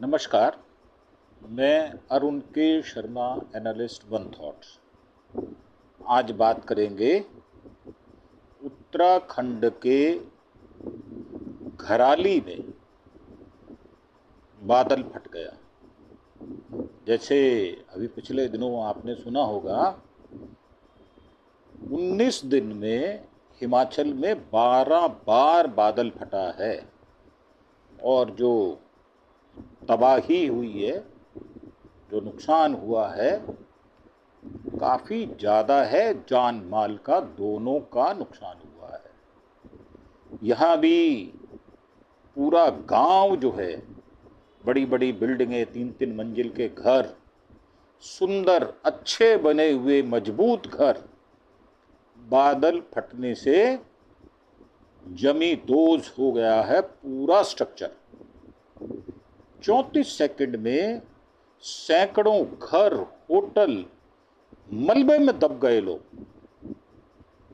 नमस्कार। मैं अरुण के शर्मा, एनालिस्ट वन थॉट्स। आज बात करेंगे उत्तराखंड के घराली में बादल फट गया। जैसे अभी पिछले दिनों आपने सुना होगा, 19 दिन में हिमाचल में 12 बार बादल फटा है और जो तबाही हुई है, जो नुकसान हुआ है, काफ़ी ज़्यादा है। जान माल का दोनों का नुकसान हुआ है। यहाँ भी पूरा गांव जो है, बड़ी बड़ी बिल्डिंगें, 3-3 मंजिल के घर, सुंदर अच्छे बने हुए मजबूत घर, बादल फटने से जमी दोज हो गया है पूरा स्ट्रक्चर। 34 सेकंड में सैकड़ों घर, होटल मलबे में दब गए लोग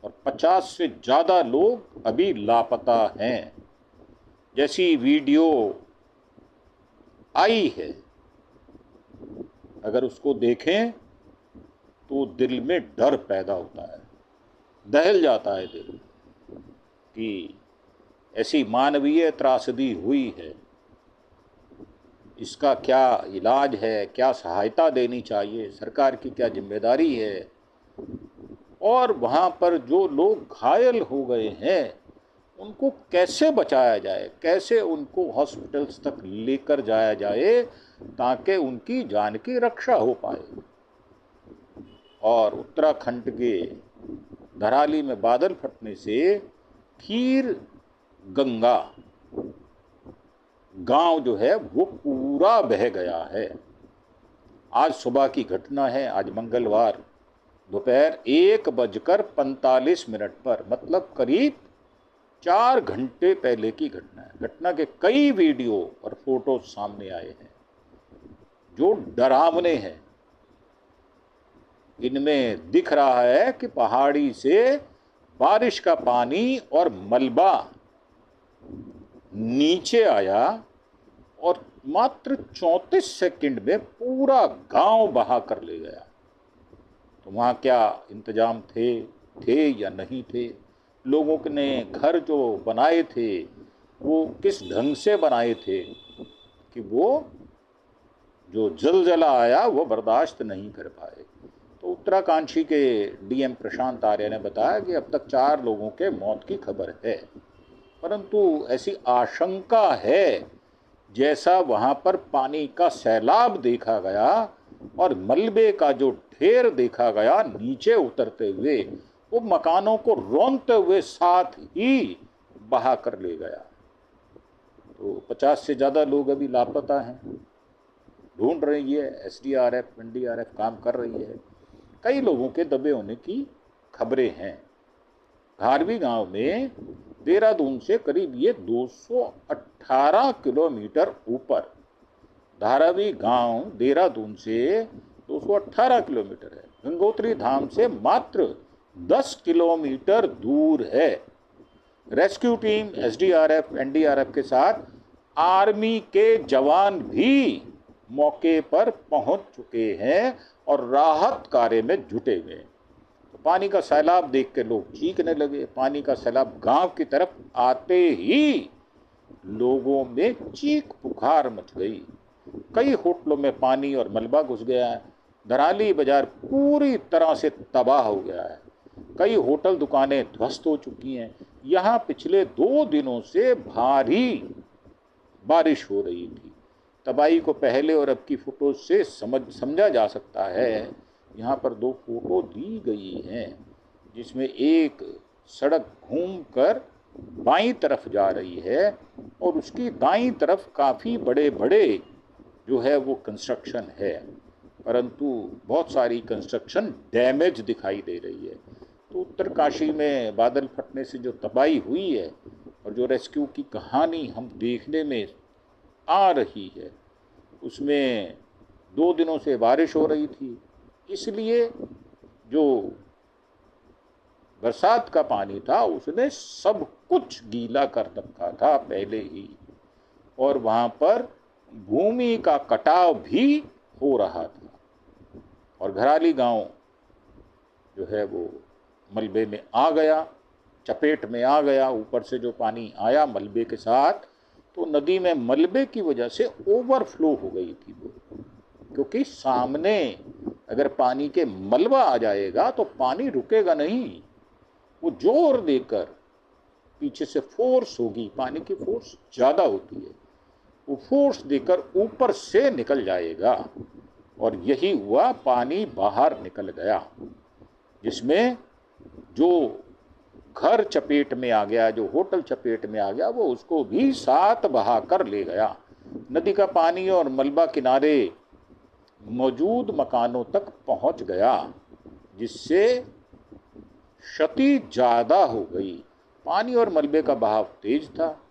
और 50 से ज़्यादा लोग अभी लापता हैं। जैसी वीडियो आई है, अगर उसको देखें तो दिल में डर पैदा होता है, दहल जाता है दिल कि ऐसी मानवीय त्रासदी हुई है। इसका क्या इलाज है, क्या सहायता देनी चाहिए, सरकार की क्या जिम्मेदारी है, और वहाँ पर जो लोग घायल हो गए हैं उनको कैसे बचाया जाए, कैसे उनको हॉस्पिटल्स तक लेकर जाया जाए ताकि उनकी जान की रक्षा हो पाए। और उत्तराखंड के धराली में बादल फटने से खीर गंगा गांव जो है वो पूरा बह गया है। आज सुबह की घटना है, आज मंगलवार दोपहर 1:45 पर, मतलब करीब 4 घंटे पहले की घटना है। घटना के कई वीडियो और फोटो सामने आए हैं जो डरावने हैं। इनमें दिख रहा है कि पहाड़ी से बारिश का पानी और मलबा नीचे आया और मात्र 34 सेकंड में पूरा गांव बहा कर ले गया। तो वहाँ क्या इंतजाम थे या नहीं थे? लोगों ने घर जो बनाए थे वो किस ढंग से बनाए थे कि वो जो जलजला आया वो बर्दाश्त नहीं कर पाए। तो उत्तराकांक्षी के डीएम प्रशांत आर्य ने बताया कि अब तक 4 लोगों के मौत की खबर है, परंतु ऐसी आशंका है जैसा वहाँ पर पानी का सैलाब देखा गया और मलबे का जो ढेर देखा गया नीचे उतरते हुए, वो मकानों को रौंदते हुए साथ ही बहा कर ले गया। तो 50 से ज़्यादा लोग अभी लापता हैं। ढूंढ रही है एसडीआरएफ, एनडीआरएफ काम कर रही है। कई लोगों के दबे होने की खबरें हैं। घारवी गांव में देहरादून से करीब ये 218 किलोमीटर ऊपर, धारावी गांव देहरादून से 218 किलोमीटर है। गंगोत्री धाम से मात्र 10 किलोमीटर दूर है। रेस्क्यू टीम, एसडीआरएफ, एनडीआरएफ के साथ आर्मी के जवान भी मौके पर पहुंच चुके हैं और राहत कार्य में जुटे हुए हैं। तो पानी का सैलाब देख के लोग चीखने लगे। पानी का सैलाब गांव की तरफ आते ही लोगों में चीख पुकार मच गई। कई होटलों में पानी और मलबा घुस गया है। धराली बाजार पूरी तरह से तबाह हो गया है। कई होटल दुकानें ध्वस्त हो चुकी हैं। यहाँ पिछले 2 दिनों से भारी बारिश हो रही थी। तबाही को पहले और अब की फोटो से समझा जा सकता है। यहाँ पर 2 फोटो दी गई हैं जिसमें एक सड़क घूमकर बाईं तरफ जा रही है और उसकी दाईं तरफ काफ़ी बड़े बड़े जो है वो कंस्ट्रक्शन है, परंतु बहुत सारी कंस्ट्रक्शन डैमेज दिखाई दे रही है। तो उत्तरकाशी में बादल फटने से जो तबाही हुई है और जो रेस्क्यू की कहानी हम देखने में आ रही है, उसमें 2 दिनों से बारिश हो रही थी, इसलिए जो बरसात का पानी था उसने सब कुछ गीला कर रखा था पहले ही, और वहाँ पर भूमि का कटाव भी हो रहा था और घराली गांव जो है वो मलबे में आ गया, चपेट में आ गया। ऊपर से जो पानी आया मलबे के साथ, तो नदी में मलबे की वजह से ओवरफ्लो हो गई थी वो, क्योंकि सामने अगर पानी के मलबा आ जाएगा तो पानी रुकेगा नहीं, वो जोर देकर पीछे से फोर्स होगी, पानी की फोर्स ज़्यादा होती है, वो फोर्स देकर ऊपर से निकल जाएगा। और यही हुआ, पानी बाहर निकल गया, जिसमें जो घर चपेट में आ गया, जो होटल चपेट में आ गया, वो उसको भी साथ बहा कर ले गया। नदी का पानी और मलबा किनारे मौजूद मकानों तक पहुंच गया, जिससे क्षति ज़्यादा हो गई। पानी और मलबे का बहाव तेज था,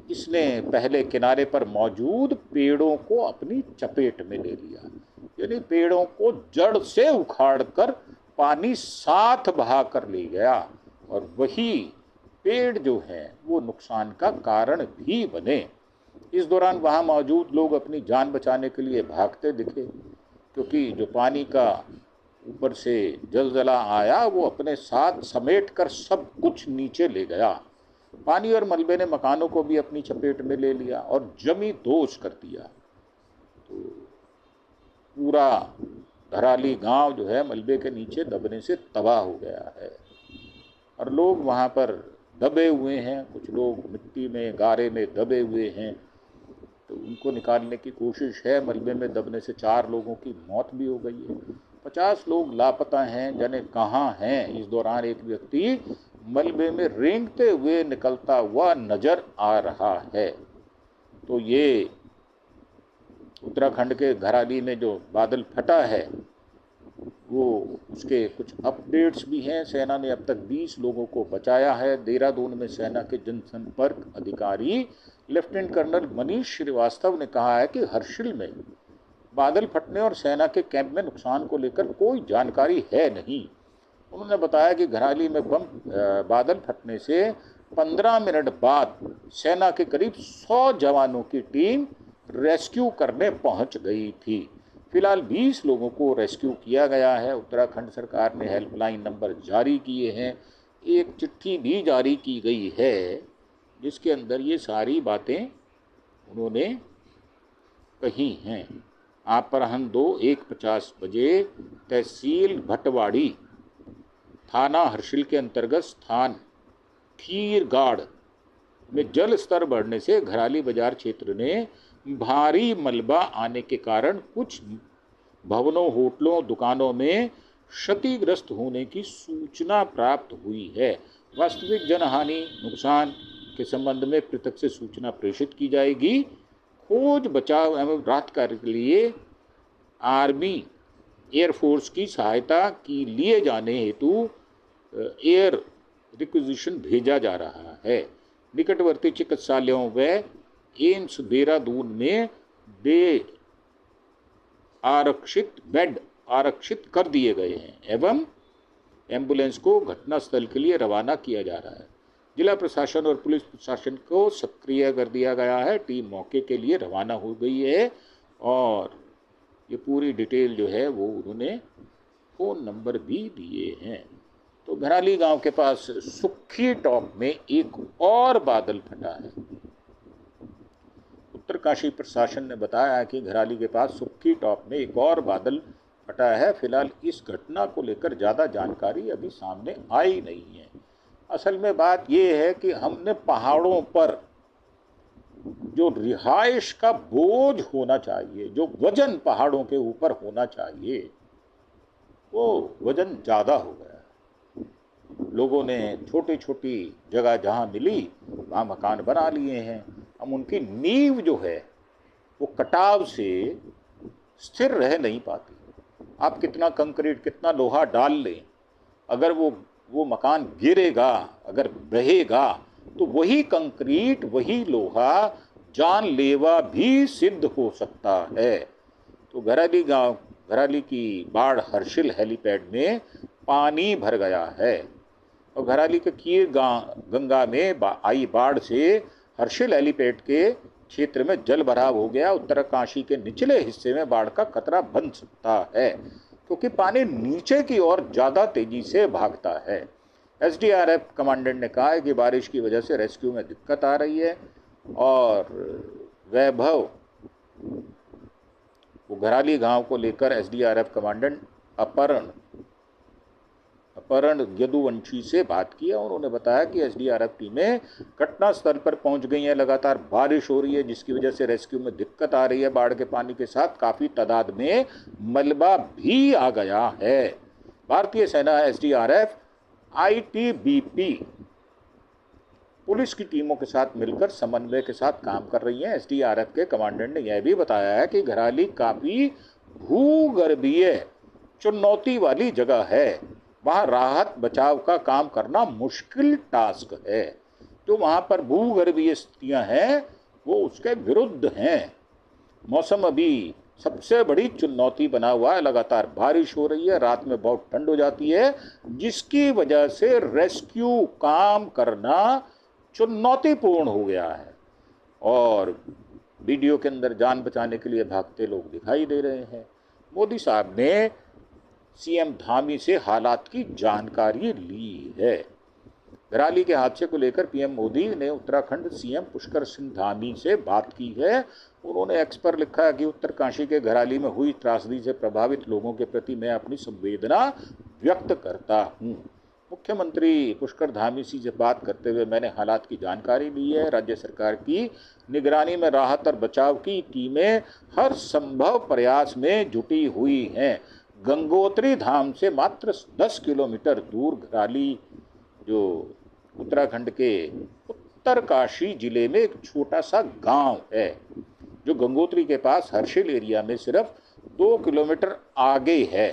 इसने पहले किनारे पर मौजूद पेड़ों को अपनी चपेट में ले लिया, यानी पेड़ों को जड़ से उखाड़कर पानी साथ बहा कर ले गया, और वही पेड़ जो हैं वो नुकसान का कारण भी बने। इस दौरान वहाँ मौजूद लोग अपनी जान बचाने के लिए भागते दिखे, क्योंकि जो पानी का ऊपर से जलजला आया वो अपने साथ समेट कर सब कुछ नीचे ले गया। पानी और मलबे ने मकानों को भी अपनी चपेट में ले लिया और जमी दोष कर दिया। तो पूरा घराली गांव जो है मलबे के नीचे दबने से तबाह हो गया है, और लोग वहाँ पर दबे हुए हैं। कुछ लोग मिट्टी में, गारे में दबे हुए हैं, तो उनको निकालने की कोशिश है। मलबे में दबने से 4 लोगों की मौत भी हो गई है, 50 लोग लापता हैं, जाने कहाँ हैं। इस दौरान एक व्यक्ति मलबे में रेंगते हुए निकलता हुआ नजर आ रहा है। तो ये उत्तराखंड के घराली में जो बादल फटा है वो उसके कुछ अपडेट्स भी हैं। सेना ने अब तक 20 लोगों को बचाया है। देहरादून में सेना के जनसंपर्क अधिकारी लेफ्टिनेंट कर्नल मनीष श्रीवास्तव ने कहा है कि हर्षिल में बादल फटने और सेना के कैंप में नुकसान को लेकर कोई जानकारी है नहीं। उन्होंने बताया कि घराली में बादल फटने से 15 मिनट बाद सेना के करीब 100 जवानों की टीम रेस्क्यू करने पहुंच गई थी। फिलहाल 20 लोगों को रेस्क्यू किया गया है। उत्तराखंड सरकार ने हेल्पलाइन नंबर जारी किए हैं। एक चिट्ठी भी जारी की गई है जिसके अंदर ये सारी बातें उन्होंने कही हैं। अपराह्न 2:50 बजे तहसील भटवाड़ी, थाना हर्षिल के अंतर्गत स्थान खीरगाड़ में जल स्तर बढ़ने से घराली बाजार क्षेत्र में भारी मलबा आने के कारण कुछ भवनों, होटलों, दुकानों में क्षतिग्रस्त होने की सूचना प्राप्त हुई है। वास्तविक जनहानि नुकसान के संबंध में पृथक से सूचना प्रेषित की जाएगी। खोज, बचाव एवं राहत कार्य के लिए आर्मी एयरफोर्स की सहायता की लिए जाने हेतु एयर रिक्विजिशन भेजा जा रहा है। निकटवर्ती चिकित्सालयों व एम्स देहरादून में बेड आरक्षित कर दिए गए हैं एवं एम्बुलेंस को घटनास्थल के लिए रवाना किया जा रहा है। जिला प्रशासन और पुलिस प्रशासन को सक्रिय कर दिया गया है। टीम मौके के लिए रवाना हो गई है और ये पूरी डिटेल जो है वो उन्होंने फ़ोन नंबर भी दिए हैं। तो घराली गांव के पास सुक्खी टॉप में एक और बादल फटा है। उत्तरकाशी प्रशासन ने बताया कि घराली के पास सुक्खी टॉप में एक और बादल फटा है। फिलहाल इस घटना को लेकर ज़्यादा जानकारी अभी सामने आई नहीं है। असल में बात यह है कि हमने पहाड़ों पर जो रिहाइश का बोझ होना चाहिए, जो वजन पहाड़ों के ऊपर होना चाहिए, वो वजन ज़्यादा हो गया है। लोगों ने छोटी छोटी जगह जहाँ मिली वहाँ मकान बना लिए हैं। हम उनकी नींव जो है वो कटाव से स्थिर रह नहीं पाती। आप कितना कंक्रीट, कितना लोहा डाल लें, अगर वो मकान गिरेगा, अगर बहेगा, तो वही कंक्रीट, वही लोहा जानलेवा भी सिद्ध हो सकता है। तो घराली की बाढ़ हर्षिल हेलीपैड में पानी भर गया है और घराली के कीर गंगा में आई बाढ़ से हर्षिल हेलीपैड के क्षेत्र में जल भराव हो गया। उत्तरकाशी के निचले हिस्से में बाढ़ का खतरा बन सकता है क्योंकि पानी नीचे की ओर ज्यादा तेजी से भागता है। एसडीआरएफ कमांडेंट ने कहा है कि बारिश की वजह से रेस्क्यू में दिक्कत आ रही है और वैभव घराली गांव को लेकर एसडीआरएफ कमांडेंट अपहरण यदुवंशी से बात की है। उन्होंने बताया कि एसडीआरएफ टीमें घटना स्थल पर पहुंच गई हैं। लगातार बारिश हो रही है जिसकी वजह से रेस्क्यू में दिक्कत आ रही है। बाढ़ के पानी के साथ काफी तादाद में मलबा भी आ गया है। भारतीय सेना, एसडीआरएफ, आईटीबीपी पुलिस की टीमों के साथ मिलकर समन्वय के साथ काम कर रही है। एसडीआरएफ के कमांडेंट ने यह भी बताया है कि घराली काफी भूगर्भीय चुनौती वाली जगह है। वहां राहत बचाव का काम करना मुश्किल टास्क है। जो वहां पर भूगर्भीय स्थितियां हैं वो उसके विरुद्ध हैं। मौसम अभी सबसे बड़ी चुनौती बना हुआ है। लगातार बारिश हो रही है, रात में बहुत ठंड हो जाती है जिसकी वजह से रेस्क्यू काम करना चुनौतीपूर्ण हो गया है और वीडियो के अंदर जान बचाने के लिए भागते लोग दिखाई दे रहे हैं। मोदी साहब ने सीएम धामी से हालात की जानकारी ली है। घराली के हादसे को लेकर पीएम मोदी ने उत्तराखंड सीएम पुष्कर सिंह धामी से बात की है। उन्होंने एक्स पर लिखा है कि उत्तरकाशी के घराली में हुई त्रासदी से प्रभावित लोगों के प्रति मैं अपनी संवेदना व्यक्त करता हूं। मुख्यमंत्री पुष्कर धामी से बात करते हुए मैंने हालात की जानकारी ली है। राज्य सरकार की निगरानी में राहत और बचाव की टीमें हर संभव प्रयास में जुटी हुई हैं। गंगोत्री धाम से मात्र 10 किलोमीटर दूर घराली, जो उत्तराखंड के उत्तरकाशी जिले में एक छोटा सा गांव है, जो गंगोत्री के पास हर्षिल एरिया में सिर्फ 2 किलोमीटर आगे है।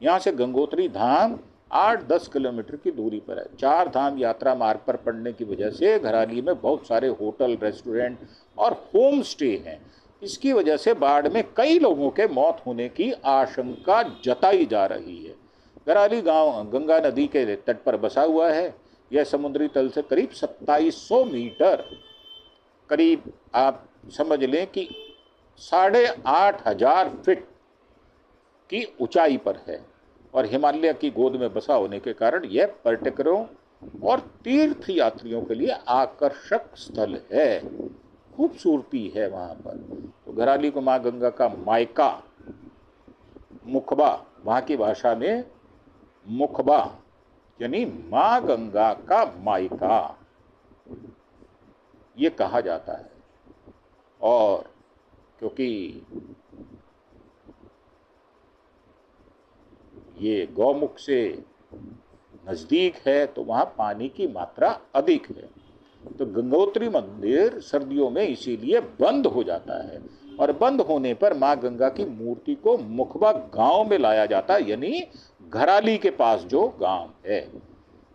यहाँ से गंगोत्री धाम 8-10 किलोमीटर की दूरी पर है। 4 धाम यात्रा मार्ग पर पड़ने की वजह से घराली में बहुत सारे होटल, रेस्टोरेंट और होम स्टे हैं। इसकी वजह से बाढ़ में कई लोगों के मौत होने की आशंका जताई जा रही है। घराली गांव गंगा नदी के तट पर बसा हुआ है। यह समुद्री तल से करीब 2700 मीटर, करीब आप समझ लें कि 8,500 फीट की ऊंचाई पर है और हिमालय की गोद में बसा होने के कारण यह पर्यटकों और तीर्थ यात्रियों के लिए आकर्षक स्थल है। खूबसूरती है वहाँ पर। तो घराली को माँ गंगा का मायका, मुखबा, वहाँ की भाषा में मुखबा यानी माँ गंगा का मायका ये कहा जाता है। और क्योंकि ये गौमुख से नज़दीक है तो वहाँ पानी की मात्रा अधिक है। तो गंगोत्री मंदिर सर्दियों में इसीलिए बंद हो जाता है और बंद होने पर माँ गंगा की मूर्ति को मुखबा गांव में लाया जाता है, यानी घराली के पास जो गांव है।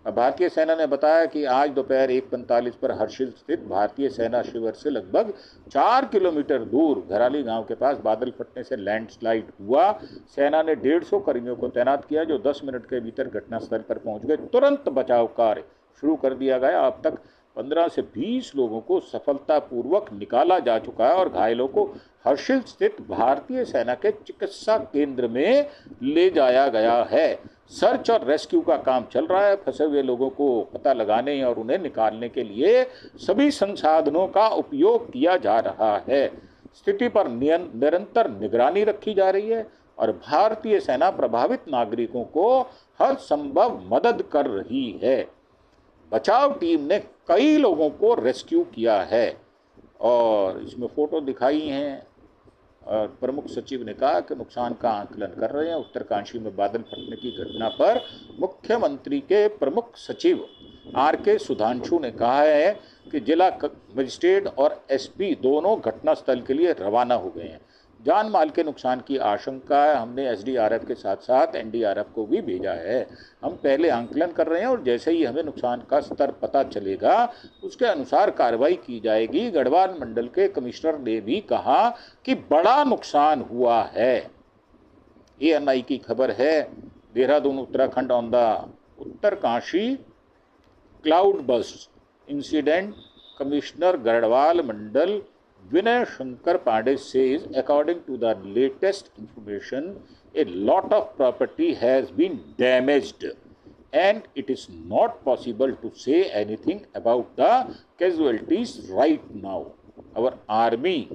भारतीय सेना ने बताया कि आज दोपहर 1:45 पर हर्षिल स्थित भारतीय सेना शिविर से लगभग 4 किलोमीटर दूर घराली गांव के पास बादल फटने से लैंडस्लाइड हुआ। सेना ने 150 कर्मियों को तैनात किया जो 10 मिनट के भीतर घटनास्थल पर पहुंच गए। तुरंत बचाव कार्य शुरू कर दिया गया। अब तक 15 से 20 लोगों को सफलतापूर्वक निकाला जा चुका है और घायलों को हर्षिल स्थित भारतीय सेना के चिकित्सा केंद्र में ले जाया गया है। सर्च और रेस्क्यू का काम चल रहा है। फंसे हुए लोगों को पता लगाने और उन्हें निकालने के लिए सभी संसाधनों का उपयोग किया जा रहा है। स्थिति पर निरंतर निगरानी रखी जा रही है और भारतीय सेना प्रभावित नागरिकों को हर संभव मदद कर रही है। बचाव टीम ने कई लोगों को रेस्क्यू किया है और इसमें फोटो दिखाई हैं। और प्रमुख सचिव ने कहा कि नुकसान का आकलन कर रहे हैं। उत्तरकाशी में बादल फटने की घटना पर मुख्यमंत्री के प्रमुख सचिव आर.के. सुधांशु ने कहा है कि जिला मजिस्ट्रेट और एसपी दोनों घटनास्थल के लिए रवाना हो गए हैं। जान माल के नुकसान की आशंका है। हमने एसडीआरएफ के साथ साथ एनडीआरएफ को भी भेजा है। हम पहले आंकलन कर रहे हैं और जैसे ही हमें नुकसान का स्तर पता चलेगा उसके अनुसार कार्रवाई की जाएगी। गढ़वाल मंडल के कमिश्नर ने भी कहा कि बड़ा नुकसान हुआ है। एएनआई की खबर है। Dehradun Uttarakhand on the Uttarkashi cloud burst incident, commissioner Garhwal Mandal Vinay Shankar Pandey says, according to the latest information, a lot of property has been damaged and it is not possible to say anything about the casualties right now. Our army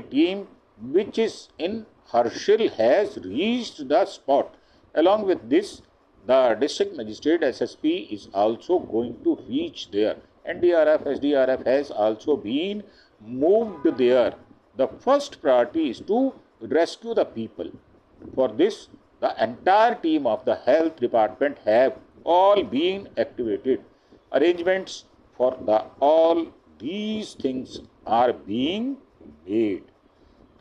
team, which is in Harshil, has reached the spot. Along with this, the district magistrate SSP is also going to reach there. NDRF, SDRF has also been moved there. The first priority is to rescue the people. For this, the entire team of the health department have all been activated. Arrangements for all these things are being made.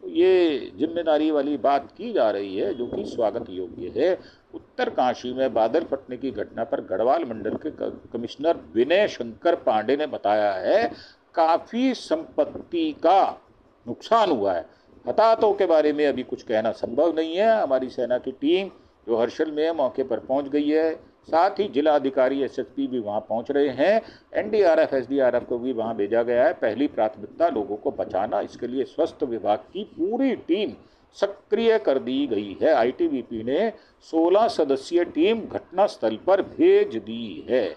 तो ये जिम्मेदारी वाली बात की जा रही है जो कि स्वागत योग्य है। उत्तरकाशी में बादल फटने की घटना पर गढ़वाल मंडल के कमिश्नर विनय शंकर पांडे ने बताया है काफ़ी संपत्ति का नुकसान हुआ है। हताहतों के बारे में अभी कुछ कहना संभव नहीं है। हमारी सेना की टीम जो हर्षल में मौके पर पहुंच गई है, साथ ही जिला अधिकारी एसएसपी भी वहां पहुंच रहे हैं। एनडीआरएफ एसडीआरएफ को भी वहां भेजा गया है। पहली प्राथमिकता लोगों को बचाना, इसके लिए स्वास्थ्य विभाग की पूरी टीम सक्रिय कर दी गई है। आईटीबीपी ने 16 सदस्यीय टीम घटनास्थल पर भेज दी है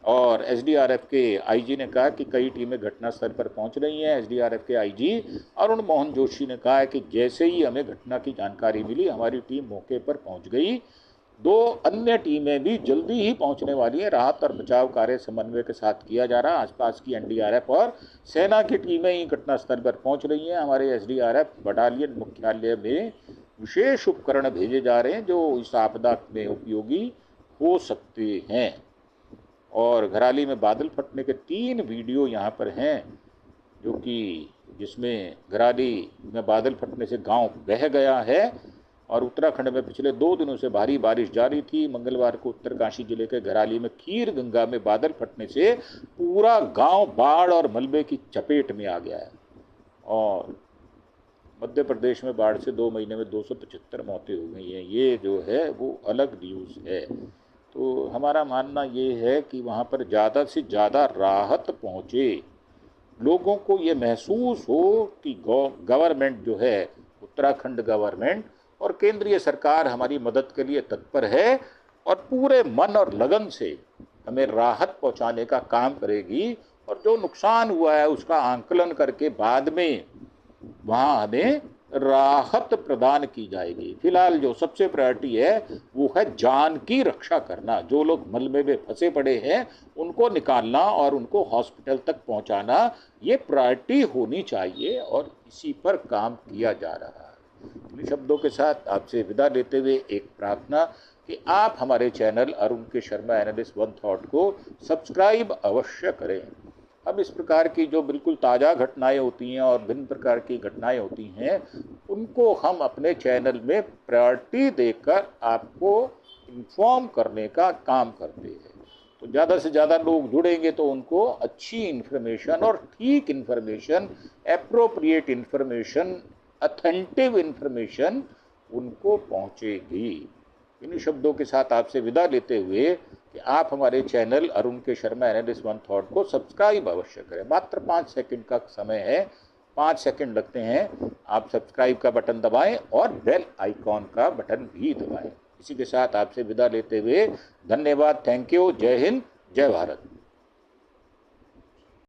और एसडीआरएफ के आईजी ने कहा कि कई टीमें घटनास्थल पर पहुंच रही हैं। एसडीआरएफ के आईजी अरुण मोहन जोशी ने कहा है कि जैसे ही हमें घटना की जानकारी मिली हमारी टीम मौके पर पहुंच गई। 2 अन्य टीमें भी जल्दी ही पहुंचने वाली हैं। राहत और बचाव कार्य समन्वय के साथ किया जा रहा है। आसपास की एनडीआरएफ और सेना की टीमें ही घटनास्थल पर पहुंच रही हैं। हमारे एसडीआरएफ बटालियन मुख्यालय में विशेष उपकरण भेजे जा रहे हैं जो इस आपदा में उपयोगी हो सकते हैं। और घराली में बादल फटने के 3 वीडियो यहाँ पर हैं जो कि जिसमें घराली में बादल फटने से गांव बह गया है और उत्तराखंड में पिछले 2 दिनों से भारी बारिश जारी थी। मंगलवार को उत्तरकाशी जिले के घराली में खीर गंगा में बादल फटने से पूरा गांव बाढ़ और मलबे की चपेट में आ गया है। और मध्य प्रदेश में बाढ़ से 2 महीने में 275 मौतें हो गई हैं। ये जो है वो अलग न्यूज़ है। तो हमारा मानना ये है कि वहाँ पर ज़्यादा से ज़्यादा राहत पहुँचे, लोगों को ये महसूस हो कि गवर्नमेंट जो है, उत्तराखंड गवर्नमेंट और केंद्रीय सरकार हमारी मदद के लिए तत्पर है और पूरे मन और लगन से हमें राहत पहुँचाने का काम करेगी। और जो नुकसान हुआ है उसका आंकलन करके बाद में वहाँ हमें राहत प्रदान की जाएगी। फिलहाल जो सबसे प्रायोरिटी है वो है जान की रक्षा करना। जो लोग मलबे में फंसे पड़े हैं उनको निकालना और उनको हॉस्पिटल तक पहुंचाना, ये प्रायोरिटी होनी चाहिए और इसी पर काम किया जा रहा है। इन शब्दों के साथ आपसे विदा लेते हुए एक प्रार्थना कि आप हमारे चैनल अरुण के शर्मा एनालिस्ट वन थॉट को सब्सक्राइब अवश्य करें। अब इस प्रकार की जो बिल्कुल ताज़ा घटनाएं होती हैं और भिन्न प्रकार की घटनाएं होती हैं उनको हम अपने चैनल में प्रायोरिटी देकर आपको इन्फॉर्म करने का काम करते हैं। तो ज़्यादा से ज़्यादा लोग जुड़ेंगे तो उनको अच्छी इन्फॉर्मेशन और ठीक इन्फॉर्मेशन, एप्रोप्रिएट इन्फॉर्मेशन, अथेंटिव इन्फॉर्मेशन उनको पहुँचेगी। इन शब्दों के साथ आपसे विदा लेते हुए कि आप हमारे चैनल अरुण के शर्मा एनालिस्ट वन थॉट को सब्सक्राइब अवश्य करें। मात्र 5 सेकंड का समय है, 5 सेकंड लगते हैं। आप सब्सक्राइब का बटन दबाएं और बेल आइकॉन का बटन भी दबाएं। इसी के साथ आपसे विदा लेते हुए धन्यवाद, थैंक यू, जय हिंद, जय भारत।